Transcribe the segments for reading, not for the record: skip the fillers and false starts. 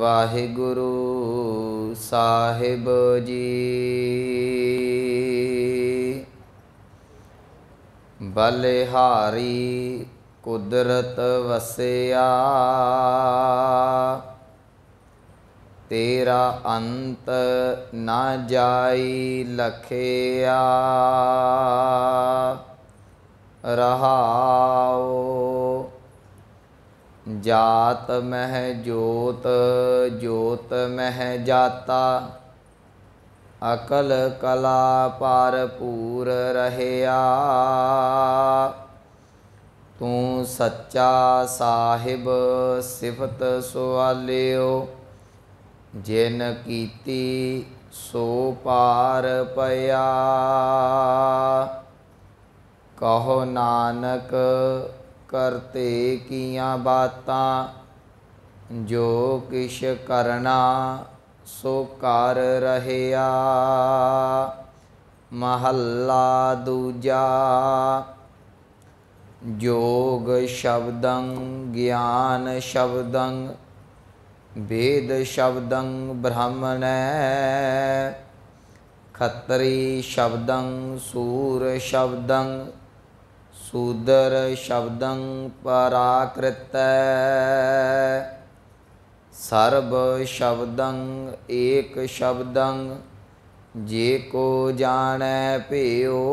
वाहिगुरु साहिब जी। बलिहारी कुदरत वसिया, तेरा अंत ना जाई लखिया। रहाओ जात मह जोत, जोत मह जाता। अकल कला भरपूर रहया। तू सच्चा साहिब सिफत सुआलियो। जिन कीती सो पार पया। कहो नानक करते किया बातां। जो किश करना सो कर रहया। महला दूजा। जोग शब्दं ज्ञान शब्दं, वेद शब्दं ब्राह्मणै। खत्री शब्दं सूर शब्दं, शूद्र शब्दं पराकृत। सर्व शब्दं एक शब्दं, जे को जानै पियो।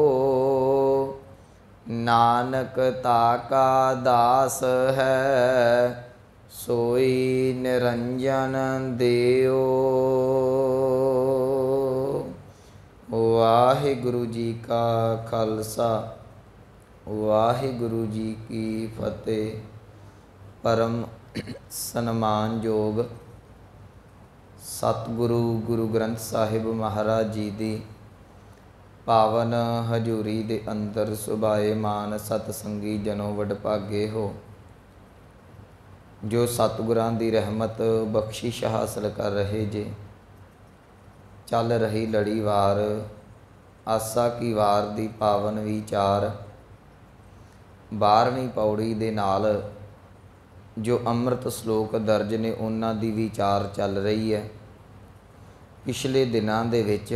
नानक ताका दास है, सोई निरंजन देओ। वाहिगुरु जी का खालसा, वाहिगुरु जी की फतेह। परम सन्मानयोग सतगुरु गुरु ग्रंथ साहिब महाराज जी दी पावन हजूरी दे अंदर सुभाएमान सतसंगी जनों वडभागे हो, जो सतगुरां दी रहमत बख्शिश हासिल कर रहे जे। चल रही लड़ी वार आसा की वार दी पावन विचार 12वीं पौड़ी दे नाल जो अमृत श्लोक दर्ज ने उन्हां दी विचार चल रही है। पिछले दिनां दे विच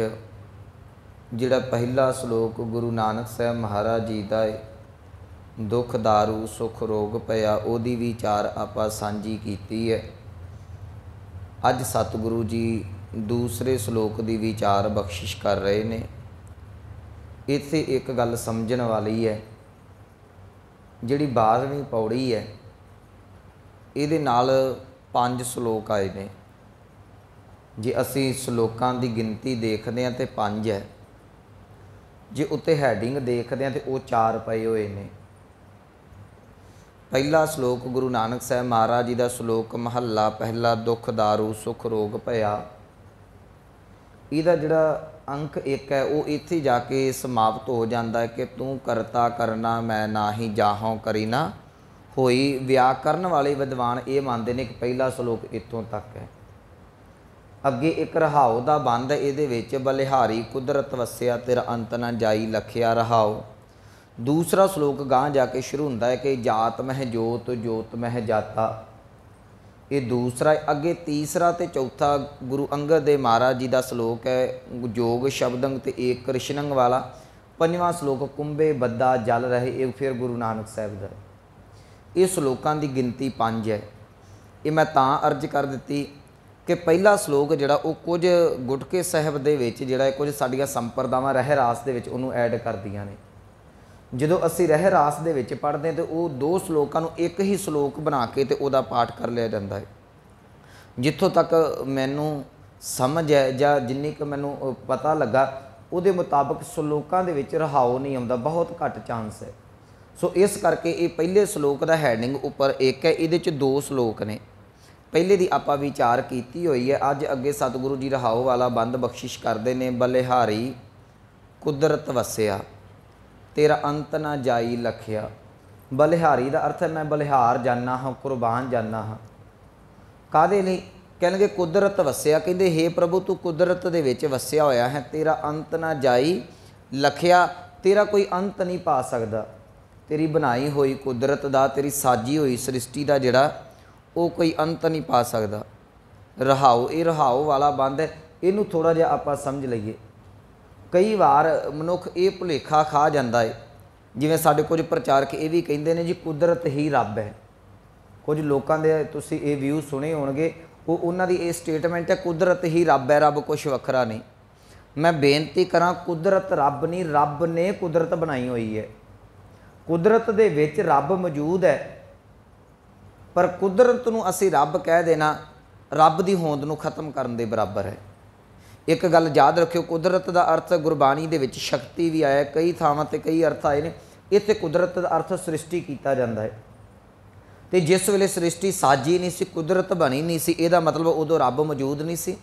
जिहड़ा पहला श्लोक गुरु नानक साहब महाराज जी दा दुख दारू सुख रोग पया ओदी विचार आपां सांझी कीती है। अज सतगुरु जी दूसरे श्लोक दी विचार बख्शिश कर रहे ने। इत्थे एक गल समझण वाली है, जिहड़ी 12वीं पौड़ी है इहदे नाल 5 श्लोक आए ने। जे असी श्लोकां दी गिनती देखदे हां ते 5 है, जे उत्ते हैडिंग देखदे हां ते वो 4 पए होए ने। पहला श्लोक गुरु नानक साहब महाराज जी दा श्लोक महला पहला दुख दारू सुख रोग पया। इहदा जिहड़ा अंक 1 है वो इत्थे जाके समाप्त हो जाता है कि तू करता करना मैं नाही जाहों करी ना होई। व्याकरण वाले विद्वान ये मानते हैं कि पहला श्लोक इत्थों तक है। अगे एक रहाओ दा बंद है, इहदे विच बलिहारी कुदरत वसिया तेरा अंत ना जाई लखिया रहाओ। दूसरा श्लोक गांह जाके शुरू होंदा है कि जात मह जोत जोत मह जाता। ये दूसरा। अगे तीसरा ते चौथा गुरु अंगद देव महाराज जी का श्लोक है जोग शब्दंग ते एक कृष्णंग वाला। 5वां श्लोक कुंभे बद्दा जल रहे, ये फिर गुरु नानक साहब का। ये श्लोकां की गिनती 5 है। ये मैं तां अर्ज कर दी कि पहला श्लोक जिहड़ा वो कुछ गुटके साहब दे विच जिहड़ा कुछ साडियां संप्रदावां रह रास दे विच उहनूं ऐड करदियां ने। जदों असी रह रास दे विच पढ़दे तो वो 2 श्लोकां नूं एक ही श्लोक बना के ते उहदा पाठ कर लिया जाता है। जिथों तक मैनूं समझ है जां जिन्नी क मैनूं पता लगा उहदे मुताबक श्लोकां दे विच रहाओ नहीं आउंदा, बहुत घट चांस है। सो इस करके ये पहले श्लोक का हैडिंग उपर 1 है, इहदे च 2 श्लोक ने। पहले दी आपां विचार कीती होई है। अज अगे सतगुरु जी रहाओ वाला बंद बख्शिश करते हैं। बलिहारी कुदरत वसिया तेरा अंत ना जाई लखिया। बलिहारी का अर्थ है मैं बलिहार जाना हाँ, कुर्बान जाना हाँ। कादे लई? कहणगे कुदरत वसिया। कहंदे हे प्रभु तू कुदरत दे विच वसिया होया है, तेरा अंत ना जाई लखिया। तेरा कोई अंत नहीं पा सकदा। तेरी बनाई हुई कुदरत दा, तेरी साजी हुई सृष्टि का जिहड़ा वो कोई अंत नहीं पा सकदा। रहाओ, ये रहाओ वाला बंद है, इनू थोड़ा जिहा आपां समझ लईए। कई वार मनुख ये भुलेखा खा जाता है, जिवें साडे कुछ प्रचारक ये भी कहिंदे ने जी कुदरत ही रब है। कुछ लोगों के तुसीं ये व्यू सुने होणगे, वो उन्हां दी ये स्टेटमेंट है कुदरत ही रब है, रब कुछ वखरा नहीं। मैं बेनती करा, कुदरत रब नहीं, रब ने कुदरत बनाई हुई है। कुदरत दे विच रब मौजूद है, पर कुदरत नूं असीं रब कह देना रब दी होंद नूं खत्म करन दे बराबर है। एक गल याद रखियो, कुदरत का अर्थ गुरबाणी दे विच शक्ति भी आया, कई थावां ते कई अर्थ आए ने। इत्थे कुदरत का अर्थ सृष्टि किया जाता है। तो जिस वेले सृष्टि साजी नहीं सी, कुदरत बनी नहीं सी, इहदा मतलब उदों रब मौजूद नहीं सी।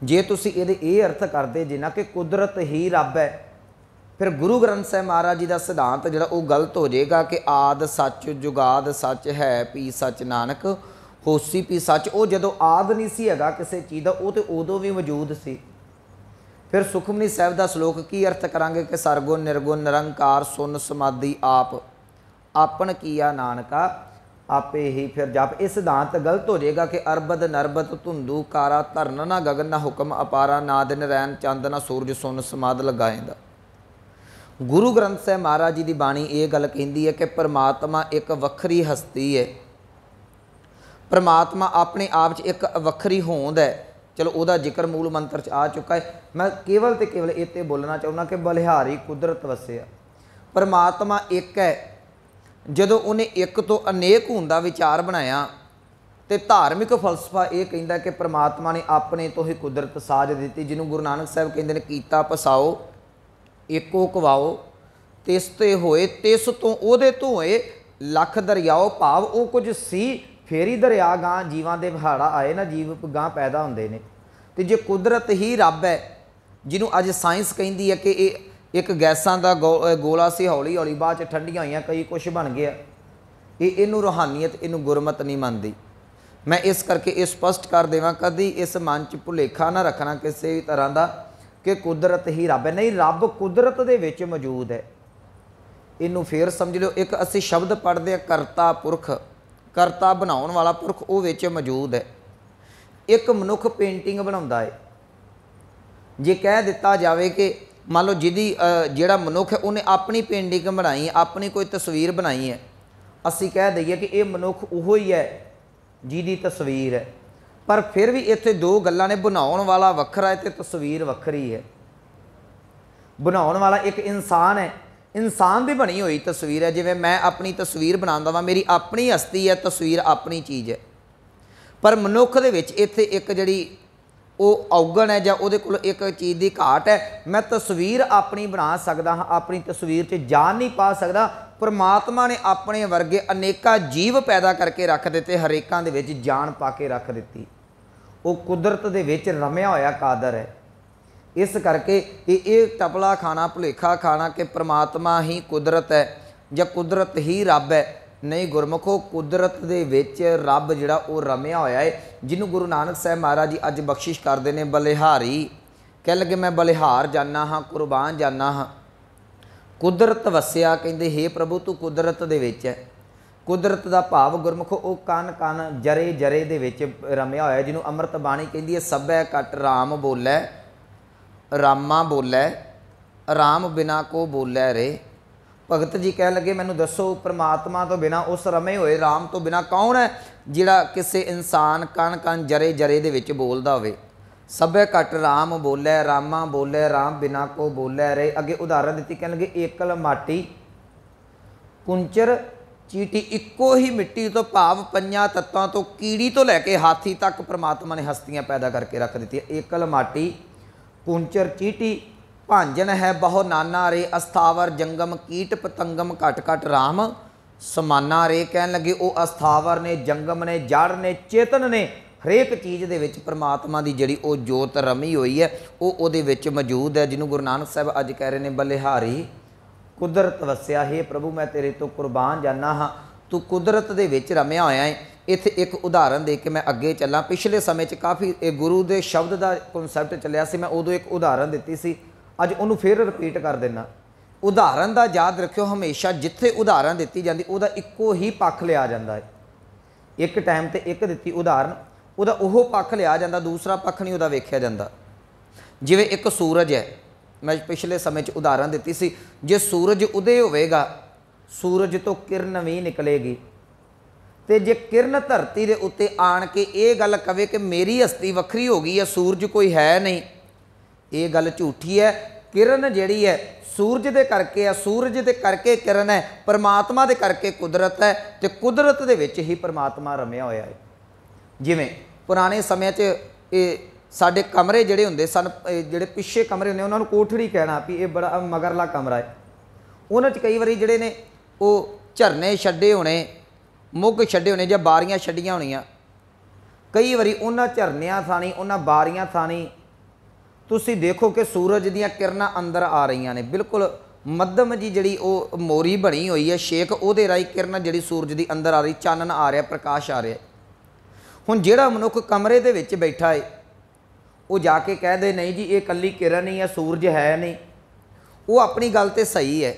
जे तुसीं इहदे ये अर्थ करदे जिन्ना कि कुदरत ही रब है, फिर गुरु ग्रंथ साहिब महाराज जी का सिद्धांत जिहड़ा वो गलत हो जाएगा कि आद सच जुगाद सच है पी सच नानक होसी पी सच। वो जदों आद नहीं सी हैगा किसी चीज़ का, वो तो उदों भी मौजूद सी। फिर सुखमनी साहिब का श्लोक की अर्थ करांगे कि सरगुण निर्गुण निरंकार सुन समाधि आप आपन किया नानका आपे ही फिर जाप। ये सिद्धांत गलत हो जाएगा कि अरबद नरबत धुंधु कारा धरन ना गगन ना हुक्म अपारा ना दिन रैन चंद ना सूरज सुन समाध लगाएंदा। गुरु ग्रंथ साहिब महाराज जी की बाणी ये गल कहती है कि परमात्मा एक वखरी हस्ती है। परमात्मा अपने आप च एक वखरी होंद है। चलो उसका जिक्र मूल मंत्र च आ चुका है। मैं केवल तो केवल इत्ते बोलना चाहुंदा कि बलिहारी कुदरत वसिया। परमात्मा एक है। जदों उन्हें एक तो अनेक होने का विचार बनाया तो धार्मिक फलसफा ये कहता कि परमात्मा ने अपने तो ही कुदरत साज दी, जिन्होंने गुरु नानक साहब कहते हैं कीता पसाओ एको कवाओ तिस ते होए तिस तो ओदे तो होए लख दरियाओ। भाव वो कुछ सी फेर ही दरिया गां जीवां दे पहाड़ा आए ना, जीव गां पैदा होंदे ने। ते जे कुदरत ही रब है, जिन्हों अज साइंस कहती है कि एक गैसां दा गोला सी, हौली हौली बाद च ठंडियां होईयां कई कुछ बन गया, इनू रूहानीयत इनू गुरमत नहीं मनती। मैं इस करके ये स्पष्ट कर देवां, कदी इस मन च भुलेखा ना रखना किसी भी तरह का कि कुदरत ही रब है। नहीं, रब कुदरत दे विच मौजूद है। इनू फिर समझ लो, एक असी शब्द पढ़ते हैं करता पुरख, करता बनाउण वाला पुरख वो विच मौजूद है। एक मनुख पेंटिंग बनाउंदा है, जे कह दिता जाए कि मान लो जिहदी जिहड़ा मनुख है उन्हें अपनी पेंटिंग बनाई, अपनी कोई तस्वीर बनाई है, असी कह दईए कि यह मनुख उहो ही है जिहदी तस्वीर है। पर फिर भी इत्थे दो गल्लां ने, बनाउण वाला वखरा है ते तस्वीर वखरी है। बनाउण वाला एक इंसान है, इंसान की बनी हुई तस्वीर है। जिवें मैं अपनी तस्वीर बनांदा वां, मेरी अपनी हस्ती है, तस्वीर अपनी चीज़ है। पर मनुख दे विच इत्थे एक जिहड़ी वो औगण है, जां उहदे कोल एक चीज़ की घाट है। मैं तस्वीर अपनी बना सकदा हाँ, अपनी तस्वीर च जान नहीं पा सकदा। परमात्मा ने अपने वर्गे अनेका जीव पैदा करके रख दिते, हरेकां दे विच जान पा के रख दिती। वो कुदरत दे विच रमिया होया कादर है। इस करके ये टपला खाना भुलेखा खाना कि परमात्मा ही कुदरत है या कुदरत ही रब है, नहीं गुरमुखो, कुदरत दे विच रब जिहड़ा वो रमिया होया है, जिन्होंने गुरु नानक साहब महाराज जी अज बख्शिश करते हैं बलिहारी। कह लगे मैं बलिहार जाना हाँ, कुरबान जाना हाँ। कुदरत वसिया, कहते हे प्रभु तू कुदरत दे विच है। कुदरत का भाव गुरमुखो वो कन कन जरे जरे दे विच रमिया होया, जिन्हों अमृत बाणी कहती है सभै कट राम बोलै रामा बोलै राम बिना को बोलै रे। भगत जी कह लगे मैनू दसो परमात्मा तो बिना, उस रमे हुए राम तो बिना कौन है जिहड़ा किसी इंसान कन कन जरे जरे दे विच बोलदा होवे। सभै घट राम बोलै रामा बोलै राम बिना को बोलै रे। अगे उदाहरण दी कह लगे एकल माटी कुंचर चीटी, इक्को ही मिट्टी तो भाव पंजां तत्वां तो कीड़ी तो लैके हाथी तक परमात्मा ने हस्तियां पैदा करके रख दी। एकल माटी कुंचर चीटी भांजन है बहु नाना रे, अस्थावर जंगम कीट पतंगम घट घट राम समाना रे। कहन लगे वो अस्थावर ने, जंगम ने, जड़ ने, चेतन ने, हरेक चीज़ दे विच परमात्मा की जिहड़ी वो जोत रमी हुई है वो उहदे विच मौजूद है, जिन्हों गुरु नानक साहब अज कह रहे हैं बलिहारी कुदरत वसिया। हे प्रभु मैं तेरे तो कुरबान जाना हाँ, तू कुदरत दे विच रमिया होया है। इत्थे एक उदाहरण दे के मैं अगे चलां। पिछले समय च काफ़ी गुरु के शब्द का कॉन्सैप्ट चलिया सी, मैं उदों एक उदाहरण दी सी, अज उन्होंने फिर रिपीट कर देना। उदाहरण का याद रखियो, हमेशा जिथे उदाहरण दी जाती उहदा इक्को ही पक्ष लिया जाता है। एक टाइम ते एक दी उदाहरण ਉਹਦਾ ਉਹ ਪੱਖ ਲਿਆ ਜਾਂਦਾ, ਦੂਸਰਾ ਪੱਖ ਨਹੀਂ ਉਹਦਾ ਵੇਖਿਆ ਜਾਂਦਾ। ਜਿਵੇਂ ਇੱਕ ਸੂਰਜ ਹੈ, मैं पिछले समय उदाहरण दी सी, जे सूरज उदय होगा सूरज तो किरण भी निकलेगी, तो जे किरण धरती के उत्ते आण के ये गल कहे कि मेरी हस्ती वक्री हो गई है, सूरज कोई है नहीं, ये गल झूठी है। किरण जिहड़ी है सूरज के करके है, सूरज के करके किरण है, परमात्मा के करके कुदरत है, तो कुदरत के विच ही परमात्मा रमिया होया है। जिवें पुराने समय ये साडे कमरे जिहड़े हुंदे सन, जिहड़े पिछे कमरे हुंदे उन्हां नूं कोठड़ी कहना भी ये बड़ा मगरला कमरा है। उन्हां च कई वारी जिहड़े ने वो झरने छड्डे होने, मुग छड्डे होने जां बारियां छड्डियां होणीआं, कई वारी उन्हां झरनियां थाणी उन्हां बारियां थाणी तुसीं देखो कि सूरज दीयां किरणां अंदर आ रहीआं ने, बिल्कुल मध्यम जी जिहड़ी वो मोरी बनी हुई है शेक, उहदे राही किरण जिहड़ी सूरज दी अंदर आ रही, चानन आ रहा, प्रकाश आ रहा। हुण जिहड़ा मनुख कमरे दे विच बैठा है वो जाके कह दे नहीं जी ये कल्ली किरण ही है, सूरज है नहीं, वो अपनी गल तो सही है,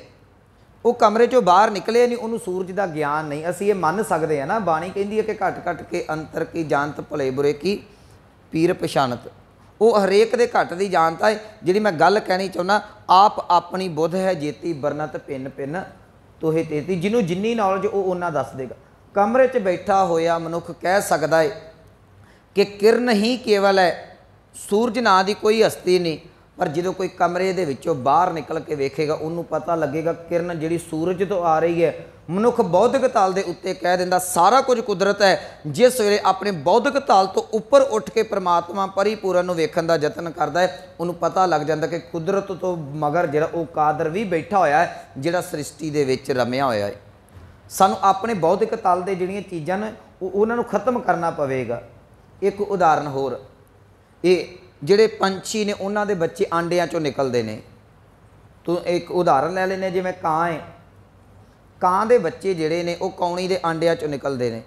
वो कमरे चों बाहर निकले नहीं, उन्होंने सूरज का ज्ञान नहीं। असीं ये मन सकते हैं ना, बाणी कहती है कि घट घट के अंतर की जानत भले बुरे की पीर पछाणत, वो हरेक दे घट की जानता है। जिहड़ी मैं गल कहनी चाहुंदा, आप अपनी बुध है जेती बरनत भिन्न भिन्न तोहे तेती, जिन्हों जिन्नी नॉलेज वो उन्ना दस देगा। कमरे च बैठा होया मनुख कह सकता है कि किरण ही केवल है, सूरज ना दी कोई हस्ती नहीं, पर जो कोई कमरे दे विचों बाहर निकल के वेखेगा उन्होंने पता लगेगा किरण जिहड़ी सूरज तो आ रही है। मनुख बौद्धिक ताल दे उत्ते कह दिंदा सारा कुछ कुदरत है, जिस वेले अपने बौद्धिक ताल तो उपर उठ के परमात्मा परिपूर्ण नूं वेखण दा यतन करदा है, उन्होंने पता लग जाता कि कुदरत तो मगर जिहड़ा वो कादर भी बैठा होया है, जिहड़ा सृष्टि दे विच रमिया होया है। सानूं अपने बौद्धिक ताल दे जिहड़ियां चीज़ां ने उन्हां नूं खत्म करना पवेगा। एक उदाहरण होर, ये जिहड़े पंछी ने उन्हां दे बच्चे आंडियां चों निकलदे ने। तो एक उदाहरण लै लैने, जिवें कां है, कां दे बच्चे जिहड़े ने वो कौणी दे आंडियां चों निकलदे ने।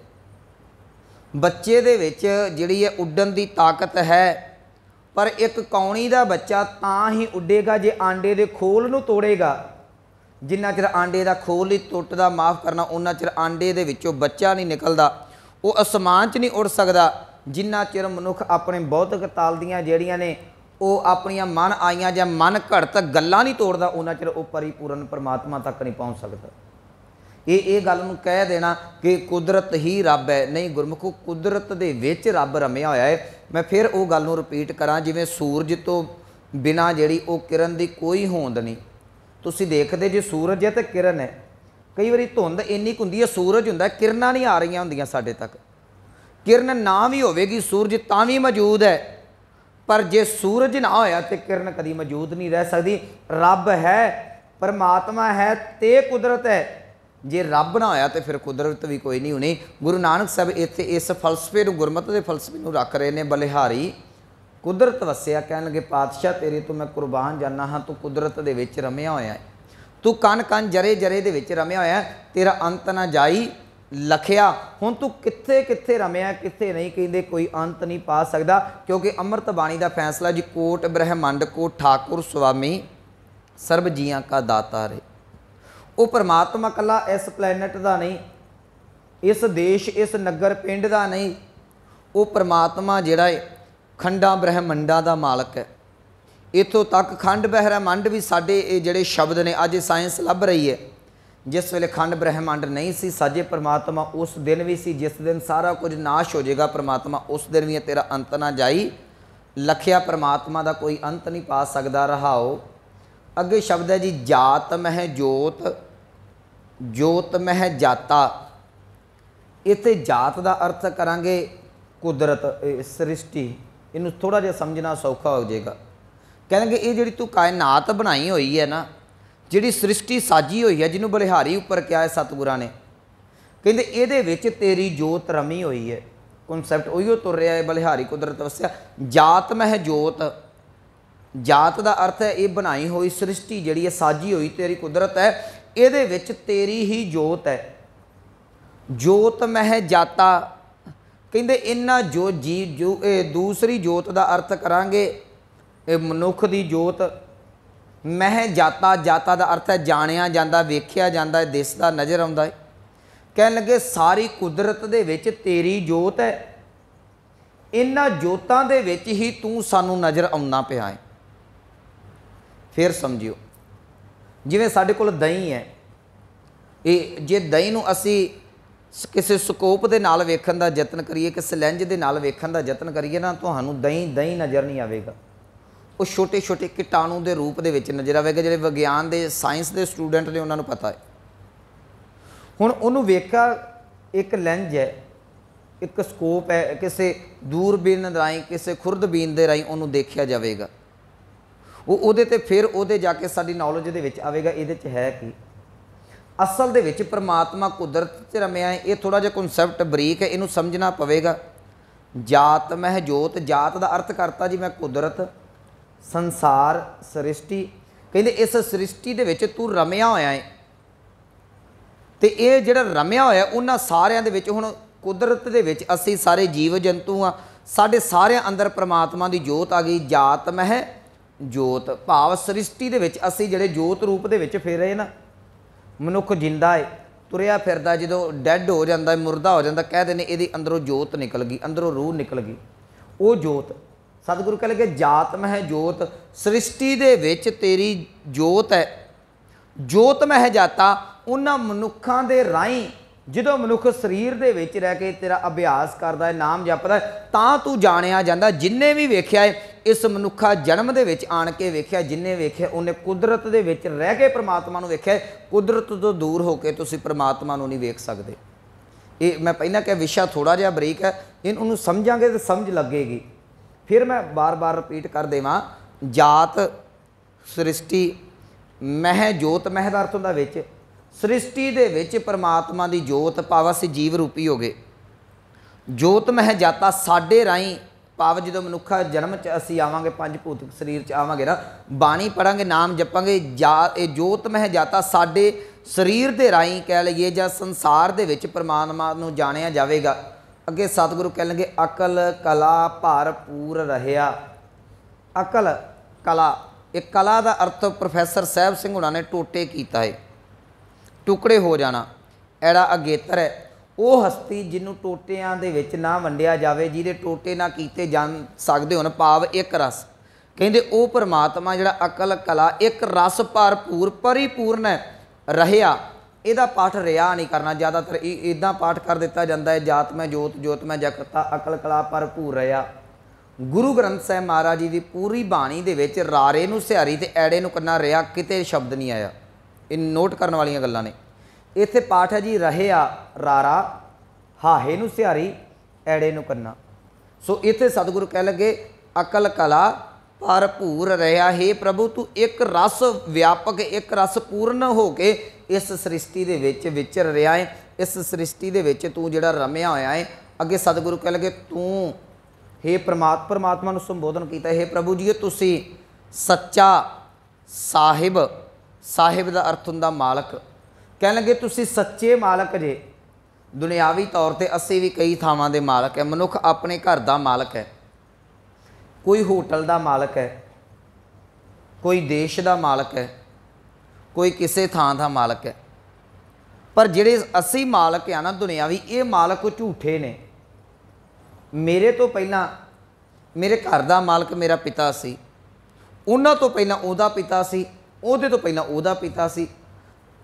बच्चे दे विच जिहड़ी है उड्डण दी ताकत है, पर एक कौणी दा बच्चा तां ही उड्डेगा जे आंडे दे खोल नूं तोड़ेगा। जिन्ना चिर आंडे दा खोल ही टुटदा, माफ़ करना, उन्ना चिर आंडे दे विचों बच्चा नहीं निकलदा, वो आसमान च नहीं उड़ सकदा। जिन्ना चिर मनुख अपने बौद्धिक ताल दियां जिहड़ियां ने वो अपनियां मन आईयां जां मन घड़त गल्लां नहीं तोड़दा, उन्ना चिर वो परिपूर्ण परमात्मा तक नहीं पहुँच सकता। ये गल नूं कह देना कि कुदरत ही रब है, नहीं गुरमुखो, कुदरत दे विच रब रमिया होया है। मैं फिर वो गल नूं रिपीट करां, जिवें सूरज तो बिना जिहड़ी वो किरण दी कोई होंद नहीं। तुसीं देखदे जे सूरज है तो किरण है, कई बारी धुंध इन्नी हुंदी है, सूरज हुंदा, किरणां नहीं आ रहीआं हुंदियां साडे तक। किरण ना भी होवेगी, सूरज तां भी मौजूद है, पर जे सूरज ना होया तो किरण कभी मौजूद नहीं रह सकती। रब है, परमात्मा है ते कुदरत है, जे रब ना होया तो फिर कुदरत भी कोई नहीं होनी। गुरु नानक साहब इत्थे इस फलसफे नूं, गुरमत के फलसफे नूं रख रहे ने, बलिहारी कुदरत वसिया, कहण लगे पातशाह तेरे तो मैं कुरबान जाना हाँ, तू कुदरत दे विच रमिया होया है, तू कन कन जरे जरे दे विच रमिया होया, तेरा अंत ना जाई लखिया। हुण तू कित्थे कित्थे रमिया, कित्थे नहीं, कहंदे कोई अंत नहीं पा सकदा, क्योंकि अमृत बाणी का फैसला जी, कोट ब्रह्मंड को ठाकुर स्वामी सर्ब जियां का दाता रे। वो परमात्मा कला इस प्लैनेट का नहीं, इस देश इस नगर पिंड का नहीं, वो परमात्मा जिहड़ा है खंडा ब्रह्मंडा का मालक है। इत्थों तक खंड ब्रह्मंड भी साडे जिहड़े शब्द ने अज साइंस लभ रही है। जिस वेले खंड ब्रह्मंड नहीं सी, साजे परमात्मा उस दिन भी सी, जिस दिन सारा कुछ नाश हो जाएगा परमात्मा उस दिन भी है, तेरा अंत ना जाई लखिया। परमात्मा का कोई अंत नहीं पा सकता। रहाओ अगे शब्द है जी, जात मह जोत, जोत मह जाता। इत्थे जात का अर्थ करांगे कुदरत, सृष्टि। इनू थोड़ा जिहा समझना सौखा हो जाएगा। कहेंगे ये जिहड़ी तू कायनात बनाई हुई है ना, जिहड़ी सृष्टि साजी हुई है, जिन्हों बलिहारी उपर क्या है सतगुरां ने, कहते इहदे विच तेरी जोत रमी हुई है। कॉन्सैप्ट उहिओ तुर रहा है, बलिहारी कुदरत वसिया। जात मह जोत, जात का अर्थ है ये बनाई हुई सृष्टि जिहड़ी है, साजी हुई तेरी कुदरत है, इहदे विच तेरी ही जोत है। जोत मह जाता, कहते इन्ना जो जी जो दूसरी जोत का अर्थ करांगे मनुख की जोत। मह जाता, जाता का अर्थ है जानिया जाता, वेख्या जाता है, दिसदा नज़र आउंदा है। कहन लगे सारी कुदरत दे विच तेरी जोत है। इन्हां जोतां दे विच ही तू सानू नज़र आउंदा पिया है। फिर समझियो जिवें साडे कोल दही है, ये जे दही नूं असी किसी स्कोप दे नाल वेखण दा यतन करिए, किसी लैंज दे नाल वेखण दा यतन करिए ना, तुहानूं दही दही नज़र नहीं आवेगा। वो छोटे छोटे कीटाणु के रूप दे विच नज़र आवेगा। जिहड़े विग्यान दे साइंस दे स्टूडेंट ने उन्होंने पता है। हुण उन्होंने वेखा एक लैंज है, एक स्कोप है, किसी दूरबीन राही, किसी खुरदबीन के राही उन्होंने देखा जाएगा। वो उहदे ते फिर उहदे जाके साडी नॉलेज दे विच आवेगा इहदे च है कि असल दे विच परमात्मा कुदरत च रमिया है। ये थोड़ा जिहा कॉन्सैप्ट बरीक है, इनू समझना पवेगा। जात मह जोत, जात का अर्थ करता जी मैं कुदरत, संसार, सृष्टि। कहते इस सृष्टि दे विच तू रमिया होया है, तो ये जिहड़ा रमिया होया उन्हां सारियां दे विच हुण कुदरत दे विच असीं सारे जीव जंतु हाँ, साडे सारे अंदर परमात्मा की जोत आ गई। जात मह जोत भाव सृष्टि दे विच असीं जिहड़े जोत रूप दे विच फिर रहे ना, मनुख जिंदा है, तुरिया फिरदा, जो डैड हो जाता है, मुरदा हो जाता, कह देने ये अंदरों जोत निकल गई, अंदरों रूह निकल गई। वो जोत सतगुरु कह लगे जात मह जोत, सृष्टि दे विच तेरी जोत है। जोत मह जाता उन्हां मनुखां दे राही, जो मनुख शरीर दे विच रह के तेरा अभ्यास करता है, नाम जपदा है, तां तू जानिया जांदा। जिन्ने भी वेख्या है इस मनुखा जन्म दे विच आण के वेख्या, जिन्ने वेख्या उन्हें कुदरत दे विच रह के परमात्मा नूं वेख्या। कुदरत तो दूर होकर तुसीं परमात्मा नूं नहीं वेख सकदे। ये मैं पहला क्या विषय थोड़ा जिहा बरीक है, इन्हूं समझांगे तो समझ लगेगी। फिर मैं बार बार रिपीट कर देवां, जात सृष्टि मह जोत, मह दा अर्थ हुंदा विच, सृष्टि दे विच परमात्मा की जोत भाव असीं जीव रूपी हो गए। जोत मह जाता साडे राही भाव जो मनुखा जन्म च असीं आवांगे, पंज भूतिक शरीर च आवांगे ना, बाणी पढ़ांगे, नाम जपांगे, जोत मह जाता साडे शरीर दे राही कह लईए जां संसार दे विच परमात्मा नूं जाणिया जावेगा। अगे सतगुरु कह लगे अकल कला भरपूर रहिया। अकल कला, एक कला का अर्थ प्रोफैसर साहब सिंह हुणां ने टोटे कीता है, टुकड़े हो जाना। एड़ा अगेतर है वो हस्ती जिन्हों टोटियां दे विच ना वंडिया जावे, जिहदे टोटे ना कीते जा सकदे होण, भाव एक रस। कहंदे ओ परमात्मा जिहड़ा अकल कला एक रस भरपूर परिपूर्ण रहिया। ਇਹਦਾ पाठ रिया नहीं करना, ज़्यादातर इदा पाठ कर दिता जाता है, जात मैं जोत जोत मैं जगता अकल कला भरपूर रहा। गुरु ग्रंथ साहिब महाराज जी की पूरी बाणी दे विच रारे नूं सिहारी ते ऐड़े नूं कन्ना रिया किते शब्द नहीं आया। इन नोट करने वाली गल्लां ने। इत्थे पाठ है जी रहिया रारा, हाहे नूं सिहारी ऐड़े नूं कन्ना। सो इत्थे सतगुरु कह लगे अकल कला भरपूर रहा। हे प्रभु तू एक रस व्यापक, एक रस पूर्ण हो के इस सृष्टि दे विच विचर रहा है। इस सृष्टि दे विच तू जिहड़ा रमिया होया है। अगे सतगुरु कह लगे तू हे परमात्मा नूं संबोधन किया, हे प्रभु जी तुसी सच्चा साहिब, साहिब का अर्थ हुंदा मालक। कह लगे तुसी सच्चे मालक जे। दुनियावी तौर पर असी भी कई थावां दे मालक है। मनुख अपने घर का मालक है, कोई होटल का मालक है, कोई देश का मालक है, कोई किसी थां का मालक है। पर जिहड़े असी मालक आ ना दुनियावी, ये मालक झूठे ने। मेरे तो पहला मेरे घर का मालक मेरा पिता सी, उन्हां तो पहला उहदा पिता सी, उहदे तो पहला उहदा पिता सी।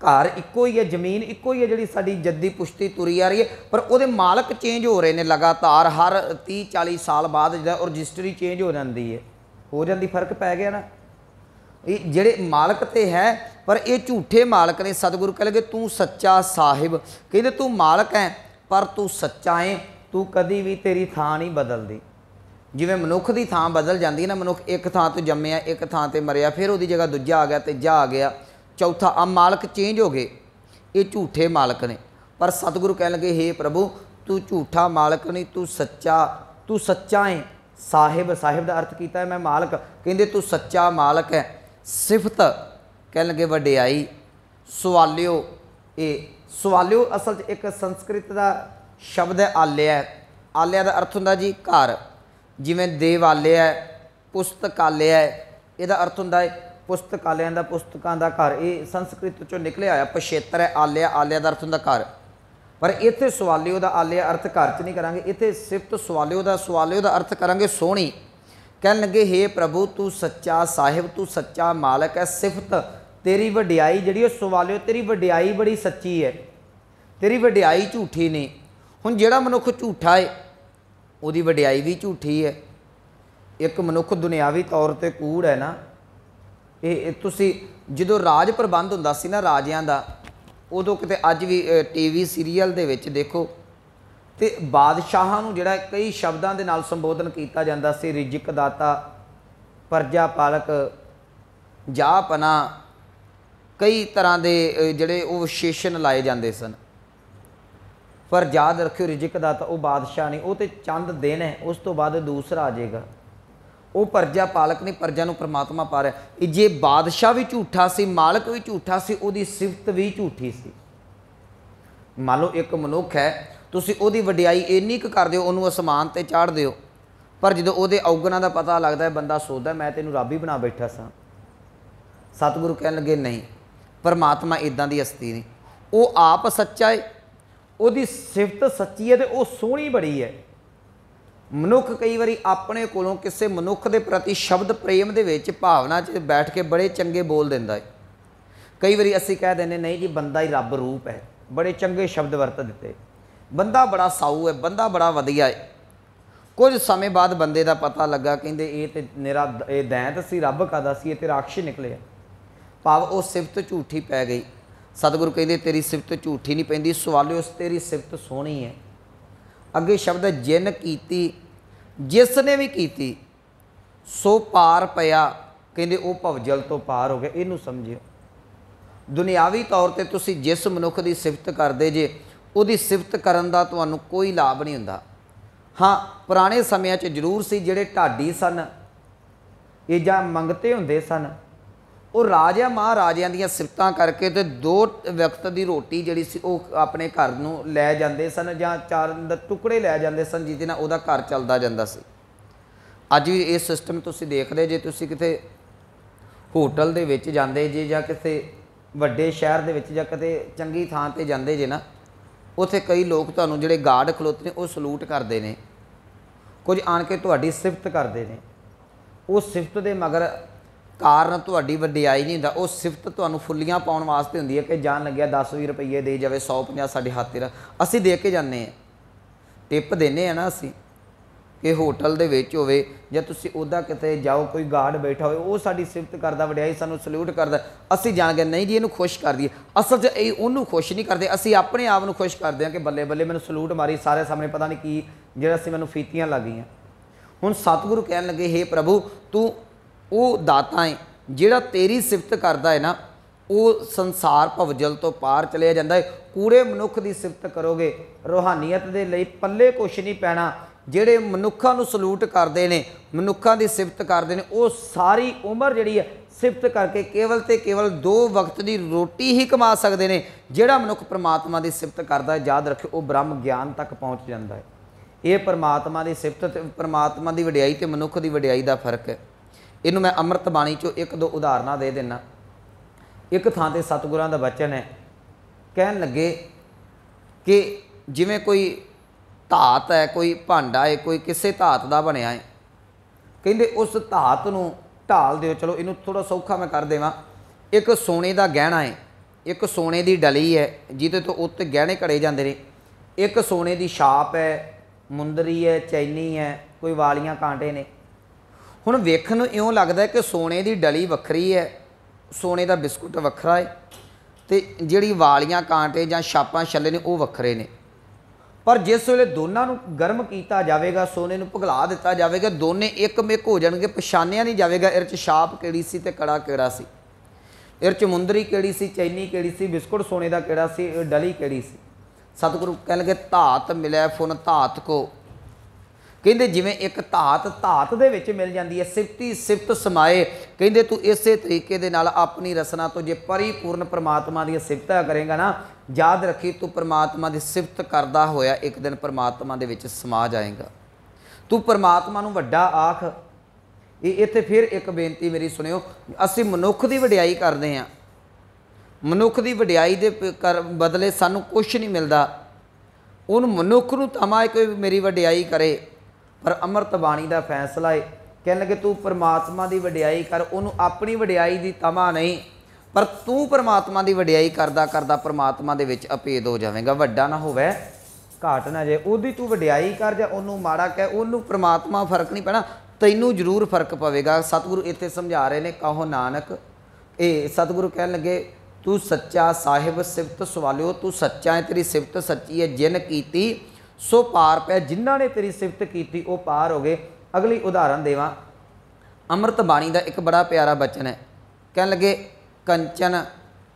घर इक्को ही है, जमीन इक्को ही है जिहड़ी साडी जद्दी पुश्ती तुरी आ रही है, पर उहदे मालक चेंज हो रहे हैं लगातार। हर 30-40 साल बाद जिहड़ा रजिस्ट्री चेंज हो जाती है, हो जाती, फर्क पै गया ना। ये जिहड़े मालक तो है पर ये झूठे मालक ने। सतगुरु कह लगे तू सच्चा साहिब, कहते तू मालक है पर तू सच्चा है, तू कभी भी तेरी थां नहीं बदलती। जिवें मनुख की थां बदल जाती है ना, मनुख एक थां तो जम्मिया, एक थां तो मरिया, फिर उसकी जगह दूजा आ गया, तीजा आ गया, चौथा, आ मालक चेंज हो गए। ये झूठे मालक ने। पर सतगुरु कह लगे हे प्रभु तू झूठा मालक नहीं, तू सच्चा है साहिब। साहिब का अर्थ किया मैं मालक, कहते तू सच्चा मालक है। सिफत कह लगे वडियाई। सवालियो, ये सवालियो असल एक संस्कृत का शब्द है आलिया। आलिया का अर्थ होंदा जी घर, जिमें देवालय है, पुस्तकालय है, यदा अर्थ होंदा है पुस्तकालय का, पुस्तकों का घर। ये संस्कृत चो निकले आया, पछेत्र है आलिया, आलिया का अर्थ होंदा घर। पर इत्थे सवालिओ दा आलिया अर्थ घर च नहीं करांगे, इत्थे सिफत सवालिओ दा अर्थ करांगे सोहनी। कहन लगे हे प्रभु तू सच्चा साहिब, तू सच्चा मालक है। सिफत तेरी वडियाई जिहड़ी सवालिओ, तेरी वडियाई बड़ी सच्ची है, तेरी वडियाई झूठी नहीं। हुण जिहड़ा मनुख झूठा है उहदी वडियाई भी झूठी है। एक मनुख दुनियावी तौर पर कूड़ है ना, ये तुसी जदों राज प्रबंध हुंदा सी ना राजियां दा, उदों किते अज भी टीवी सीरीयल दे विच देखो तो बादशाहां नूं जिहड़ा कई शब्दां दे नाल संबोधन किया जाता सी, रिजिक दाता, प्रजा पालक, जापना, कई तरह के जिहड़े वो विशेषण लाए जाते सन। पर याद रखियो रिजिक दाता वो बादशाह नहीं, वो तो चंद दिन है, उस तो बाद दूसरा आ जाएगा। वो प्रजा पालक नहीं, प्रजा नूं परमात्मा पा रहा। जे बादशाह भी झूठा सी, मालक भी झूठा सी, उहदी सिफत भी झूठी सी। मान लो एक मनुख है, तुसीं उहदी वडियाई इन्नी क कर दिओ, उहनूं आसमान ते चाढ़ दिओ, पर जदों उहदे औगुणां दा पता लगदा है, बंदा सोचदा मैं तैनूं रब ही बना बैठा सां। सतगुरु कहण लगे नहीं, परमात्मा इदां दी हस्ती नहीं, वो आप सच्चा है, उहदी सिफत सच्ची है, तो वह सोहनी बड़ी है। मनुख कई बारी अपने कोलों किसी मनुख के प्रति शब्द प्रेम दे विच भावना च बैठ के बड़े चंगे बोल दिंदा है। कई बारी असीं कह दिंदे नहीं जी बंदा ही रब रूप है, बड़े चंगे शब्द वरत दिते, बंदा बड़ा साऊ है, बंदा बड़ा वधिया है। कुछ समय बाद बंदे का पता लगा, कहंदे ये तो मेरा ये दैंत सी, रब कादा सी, ये तो राक्षस निकले। भाव वो सिफत झूठी पै गई। सतगुरु कहंदे तेरी सिफत झूठी नहीं पैंदी, सवालिओ तेरी सिफत सोहनी है। अगे शब्द है जिन कीती, जिसने भी कीती सो पार पया, कहंदे वो भवजल तो पार हो गया। इनू समझियो दुनियावी तौर पर तुसी जिस मनुख की सिफत करते जे, उहदी सिफत करन दा तुहानूं कोई लाभ नहीं हुंदा। हाँ पुराने समय जरूर सी जिहड़े ढाडी सन, ये जां मंगते हुंदे सन, वो राजा महाराजियां दीयां सिफतां करके ते दो वक्त की रोटी जिहड़ी सी वो अपने घर नूं लै जांदे सन, जां चार टुकड़े लै जांदे सन, जिहदे नाल उहदा घर चलदा जांदा सी। अज भी ये सिस्टम तुसीं देखदे जे, तुसीं किते होटल दे विच जांदे जे, जां किते वड्डे शहर दे विच, जां किते चंगी थां ते जांदे जे ना, उत्थे कई लोग तुहानूं जिहड़े गार्ड खलोते ने वो सलूट करदे ने, कुछ आण के तुहाडी सिफत करदे ने। उस सिफत दे मगर कारण तुहाडी वडियाई नहीं हुंदा, वो सिफत तुहानूं फुल्लियां पाउण वास्ते हुंदी है कि जान लग्या 10-20 रुपये दे जावे, 150 साडे हत्थ ते असीं दे के जाने हैं, टिप देने हैं ना असीं कि होटल दे विच होवे जां तुसीं उदा किते जाओ, कोई गार्ड बैठा होवे, वो साडी सिफत करदा, वडियाई सानूं सल्यूट करदा, असीं जान गए नहीं जी इहनूं खुश कर दईए। असल च ये उहनूं खुश नहीं करदे, असीं अपने आप नूं खुश करदे हां कि बल्ले बल्ले मैनूं सल्यूट मारी सारे सामने, पता नहीं की जिहड़ा सी मैनूं फीतियां लग गईआं। हुण सतगुरु कहण लगे हे प्रभु तू वो दाता है जिहड़ा तेरी सिफत करदा है ना, वो संसार भवजल तो पार चलिया जांदा है। कूड़े मनुख की सिफत करोगे रूहानीयत दे लई पल्ले कुछ नहीं पैना। जिहड़े मनुखां नूं सलूट करदे ने, मनुखां दी सिफत करदे ने, वो सारी उम्र जिहड़ी है सिफत करके केवल ते केवल 2 वक्त की रोटी ही कमा सकदे ने। जिहड़ा मनुख परमात्मा की सिफत करदा है, याद रखिओ वो ब्रह्म ज्ञान तक पहुँच जाता है। ये परमात्मा की सिफत, परमात्मा की वडियाई ते मनुख की वडियाई का फर्क है। इनू मैं अमृत बाणी चो 1-2 उदाहरणा दे देना। एक थां ते सतगुरां दा बचन है, कहन लगे कि जिवें कोई धात है, कोई भांडा है, कोई किसी धात का बनया है, कहंदे उस धात नूं ढाल दिओ। चलो इनू थोड़ा सौखा मैं कर देवां। एक सोने का गहना है, एक सोने की डली है जिहदे तो उत्ते गहने घड़े जांदे ने, एक सोने की छाप है, मुंदरी है, चैनी है, कोई वालियां कांटे ने। हुण वेखण नूं इउं लगदा है कि सोने की डली वखरी है, सोने का बिस्कुट वखरा है, तो जिहड़ी वालियां कांटे जां छापां छल्ले ने वो वखरे ने। पर जिस वेले दोनों नूं गर्म किया जाएगा, सोने नूं पिघला दिता जाएगा, दोने एक मिक हो जाएंगे, पछाणिया नहीं जाएगा इहदे च छाप किहड़ी सी ते कड़ा किहड़ा सी, इहदे च मुंदरी किहड़ी सी, चैनी किहड़ी सी, बिस्कुट सोने का किहड़ा सी, डली किहड़ी सी। सतगुरु कह लगे धात मिलै फुन धात को, कहते जिमें एक धात धात दे विच मिल जाती है, सिफती सिफत समाए। कहते तू इस तरीके दे नाल अपनी रसना तो जे परिपूर्ण परमात्मा दी सिफत करेगा ना, याद रखी तू परमात्मा की सिफत करदा होया एक दिन परमात्मा दे विच समा जाएगा। तू परमात्मा नूं वड्डा आख। इत्थे फिर एक बेनती मेरी सुनियो, असीं मनुख की वडियाई करते हैं, मनुख की वडियाई दे बदले सानूं कुछ नहीं मिलता। ਉਹਨੂੰ ਮਨੁੱਖ ਨੂੰ ਤਮਾ ਹੈ ਕੋਈ ਮੇਰੀ ਵਡਿਆਈ ਕਰੇ, ਪਰ ਅੰਮ੍ਰਿਤ ਬਾਣੀ ਦਾ ਫੈਸਲਾ ਹੈ, ਕਹਿਣ ਲੱਗੇ ਤੂੰ परमात्मा ਦੀ ਵਡਿਆਈ ਕਰ, ਉਹਨੂੰ ਆਪਣੀ ਵਡਿਆਈ ਦੀ ਤਮਾ ਨਹੀਂ, पर तू परमात्मा की वडियाई करदा करदा परमात्मा दे विच अभेद हो जाएगा, वड्डा ना होवे घाट ना जाए, उहदी तू वडियाई कर जा उन्होंने माड़ा कह, उन्होंने परमात्मा फर्क नहीं पैना, तैनू जरूर फर्क पवेगा। सतगुरु इत्थे समझा रहे ने, कहो नानक ये सतगुरु कह लगे तू सच्चा साहिब सिफत सवालियो, तू सच्चा है, तेरी सिफत सच्ची है, जिन कीती सो पार पै, जिन्हां ने तेरी सिफत की वो पार हो गए। अगली उदाहरण देवां, अमृत बाणी का एक बड़ा प्यारा बचन है, कह लगे कंचन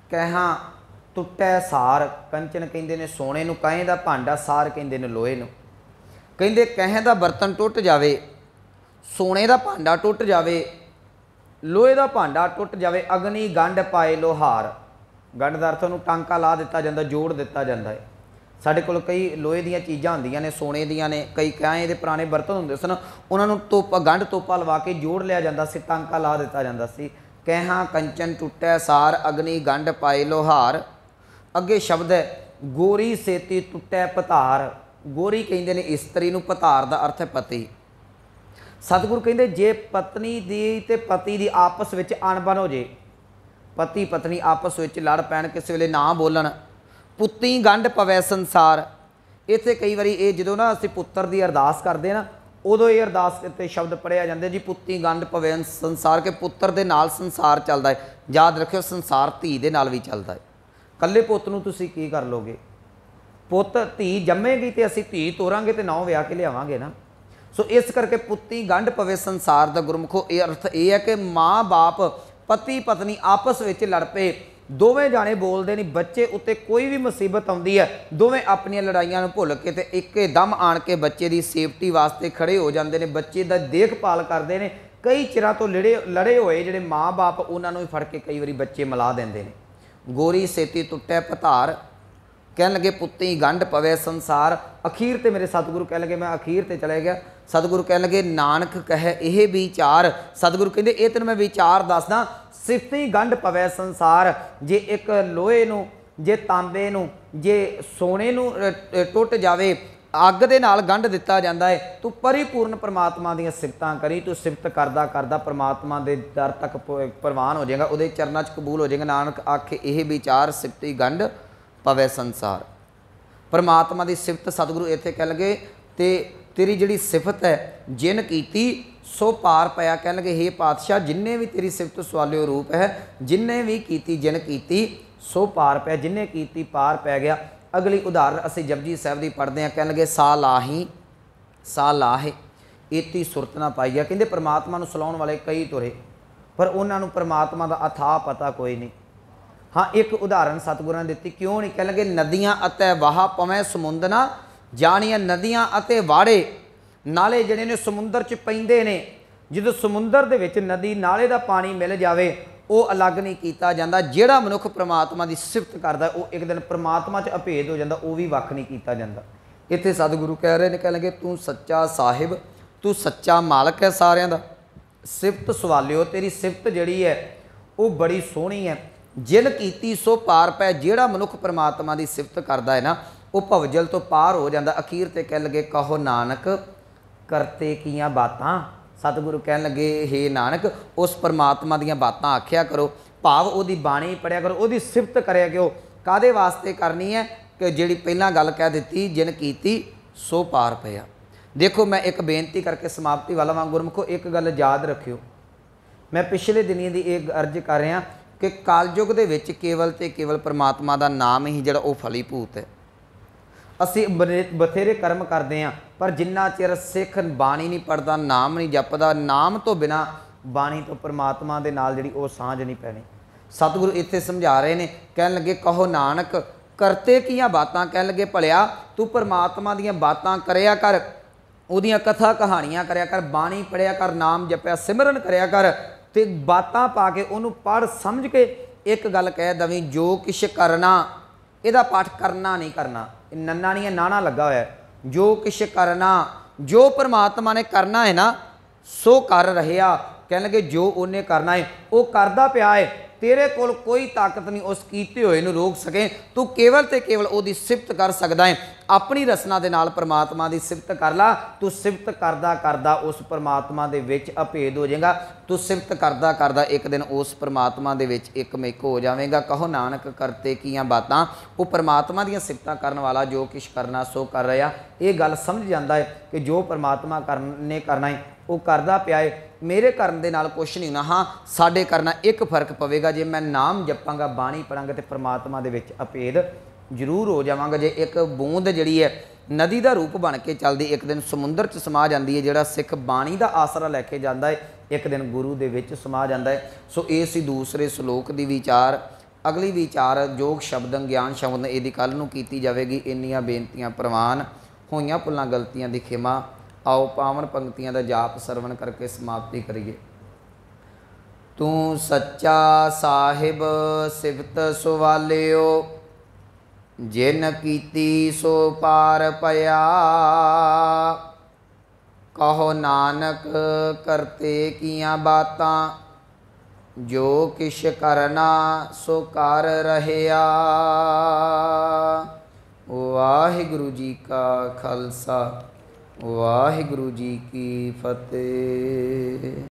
कहा टुटै सार, कंचन कहते ने सोने नूं, कहें दा भांडा, सार कहते ने लोहे नूं। कहते कहें दा बर्तन टुट जाए, सोने दा भांडा टुट जाए, लोहे दा भांडा टुट जाए, अग्नि गंढ पाए लोहार, गंढ दा अर्थ उहनूं टांका ला दिता जांदा, जोड़ दिता जांदा है। साडे कोल कई लोहे दीयां चीज़ां हुंदियां ने, सोने दीयां ने, कई कहें दे पुराने बर्तन हुंदे सन, उहनां नूं तोपा गंढ तोपा लवा के जोड़ लिया जांदा सी, टांका ला दिता जांदा सी। कहा कंचन टुटै सार, अग्नि गंढ पाए लोहार। अगे शब्द है गोरी सेती टुटै पतार, गोरी कहते हैं इस्त्री नूं, पतार का अर्थ है पति। सतगुरु कहते जे पत्नी दी ते पति दी आपस विच अणबन हो जाए, पति पत्नी आपस विच लड़ पैण, किसी वेले ना बोलन, पुत्ती गंढ पवै संसार। इत्थे कई बारी ये जदों ना असीं पुत्तर दी अरदास करदे ना, उदों ये अरदास ते शब्द पढ़िया जांदे जी पुत्ती गंढ पवे संसार, के पुत्र दे नाल संसार चलदा है। याद रखियो संसार धी दे नाल भी चलदा है। कल्ले पुੱਤ ਨੂੰ ਤੁਸੀਂ ਕੀ कर लोगे, पुੱਤ धी जम्मेगी तो असीं धी ਤੋਰਾਂਗੇ ਤੇ नौ ਵਿਆਹ के लियावांगे ना। सो इस करके पुत्ती गंढ पवे संसार दा गुरमुखो ये अर्थ ये है कि माँ बाप पति पत्नी आपस विच लड़ पे, दोवें जाने बोलते नहीं, बच्चे उत्ते कोई भी मुसीबत आती है, दोवें अपन लड़ाइयां भुल के ते एकदम आण के बच्चे की सेफ्टी वास्ते खड़े हो जाते हैं, बच्चे का देखभाल करते हैं। कई चिरां तो लड़े हुए जिहड़े माँ बाप उन्होंने फड़ के कई बारी बच्चे मिला देंगे ने। गोरी सेती टुटै पतार, कह लगे पुत्ती गंढ पवे संसार। अखीर ते मेरे सतगुरु कह लगे, मैं अखीर ते चले गया, सतगुरु कह लगे नानक कहे यह विचार। सतगुरु कहते ये तेन मैं विचार दसदा, सिफती गंढ पवै संसार। जे एक लोहे नूं, जे तांबे नूं, जे सोने नूं टुट जावे, अग दे नाल गंढ दिता जांदा है, तू परिपूर्ण परमात्मा दीयां सिफतां करी, तू सिफत करदा करदा परमात्मा दे दर तक प्रवान हो जाएगा, उहदे चरनां च कबूल हो जाएगा। नानक आखे यह विचार सिफती गंढ पवै संसार। परमात्मा की सिफत सतगुरु इत्थे कह लगे ते तेरी जिहड़ी सिफत है जिन कीती सो पार पाया। कह लगे हे पातशाह जिन्हें भी तेरी सिफत सवालियो रूप है, जिन्हें भी कीती जिन कीती सो पार पाया, जिन्हें कीती पार पै गया। अगली उदाहरण असीं जपजी साहिब की पढ़ते हैं, कह लगे सा लाहे एती सुरत ना पाई है। कहते परमात्मा नूं सलाउण वाले कई तुरे, पर उन्होंने परमात्मा का अथाह पता कोई नहीं। हाँ एक उदाहरण सतगुਰਾਂ ने दी, क्यों नहीं, कह लगे नदियाँ अतै वाह पवै समुंद ना जानिया, नदियाँ अते वाड़े नाले जिहड़े ने समुंदर च पैंदे ने, जदों समुंदर दे विच नदी नाले का पानी मिल जाए वो अलग नहीं किया जाता। जिहड़ा मनुख परमात्मा की सिफत करता वो एक दिन परमात्मा च अभेद हो जाता, वो भी वख नहीं किया जाता। इत्थे सतगुरु कह रहे हैं, कह लगे तू सच्चा साहिब, तू सच्चा मालक है सारिਆਂ ਦਾ। सिफत सवालियो तेरी सिफत जिहड़ी है वो बड़ी सोहनी है। जिन कीती सो पार पै, जिहड़ा मनुख परमात्मा की सिफत करता है ना वो भवजल तो पार हो जाता। अखीर ते कह लगे कहो नानक करते कियां बातां। सतगुरु कह लगे हे नानक उस परमात्मा दीयां बातां आख्या करो, भाव उहदी बाणी पढ़िया करो, उहदी सिफत करिया करो। कादे वास्ते करनी है कि जिहड़ी पहलां गल कह दित्ती जिन कीती सो पार पिया। देखो मैं एक बेनती करके समाप्ति वाला वां, गुरमुखो एक गल याद रखियो, मैं पिछले दिनी दी एक अर्ज कर रहा कि कलयुग दे विच केवल ते केवल परमात्मा दा नाम ही जिहड़ा वो फलीभूत है। असी बथेरे कर्म करते हैं, पर जिन्ना चिर सिख बाणी नहीं पढ़ता, नाम नहीं जपदा, नाम तो बिना बाणी तो परमात्मा दे नाल जिहड़ी वो सांझ नहीं पैनी। सतगुरु इत्थे समझा रहे ने, कह लगे कहो नानक करते कियां बातां। कह लगे भलिया तू परमात्मा दीयां बातां करया कर, उहदियां कथा कहानियां करया कर, बाणी पढ़िया कर, नाम जपिया सिमरन करया कर, ते बातां पा के उहनूं पढ़ समझ के एक गल कह दवीं जो किश करना, इहदा पाठ करना नहीं करना, नन्ना नहीं नाना लगा होया, जो किश करना जो परमात्मा ने करना है ना सो कर रहा। कह लगे जो उन्हें करना है वो करदा पिया है, तेरे कोल कोई ताकत नहीं उस कीते होए नूं रोक सके। तू केवल ते केवल उहदी सिफत कर सकदा है। अपनी रसना दे नाल परमात्मा की सिफत कर ला। तू सिफत करदा करदा उस परमात्मा दे विच अभेद हो जाएगा। तू सिफत करदा करदा एक दिन उस परमात्मा दे विच एकमिक हो जाएगा। कहो नानक करते कीआं बातां, वो परमात्मा दीआं सिफतां करन वाला जो किश करना सो कर रहा। ये गल समझ जाता है कि जो परमात्मा ने करना है वो करदा पिया है, मेरे करन दे नाल कुछ नहीं होना। हाँ साडे करना एक फर्क पवेगा, जे मैं नाम जपांगा बाणी पढ़ांगा तो परमात्मा दे विच अभेद जरूर हो जावांगा। जे एक बूंद जिहड़ी है नदी का रूप बन के चलदी एक दिन समुंदर च समा जाती है, जिहड़ा सिख बाणी का आसरा लैके जाता है एक दिन गुरु दे विच समा जाता है। सो ये सी दूसरे श्लोक की विचार। अगली विचार जोग शब्द ज्ञान शब्द यदि कल नूं कीती जाएगी। इन्नियां बेनतियां प्रवान, होइयां भुल्लां गलतियां दी खिमा। आओ पावन पंक्तियां दा जाप सरवण करके समाप्ति करिए। तू सच्चा साहिब सिफत सुवालियो, जिन कीती सो पार पया। कहो नानक करते कीआं बातां, जो किश करना सो कर रहया। वाहिगुरु जी का खालसा, वाहिगुरु जी की फतेह।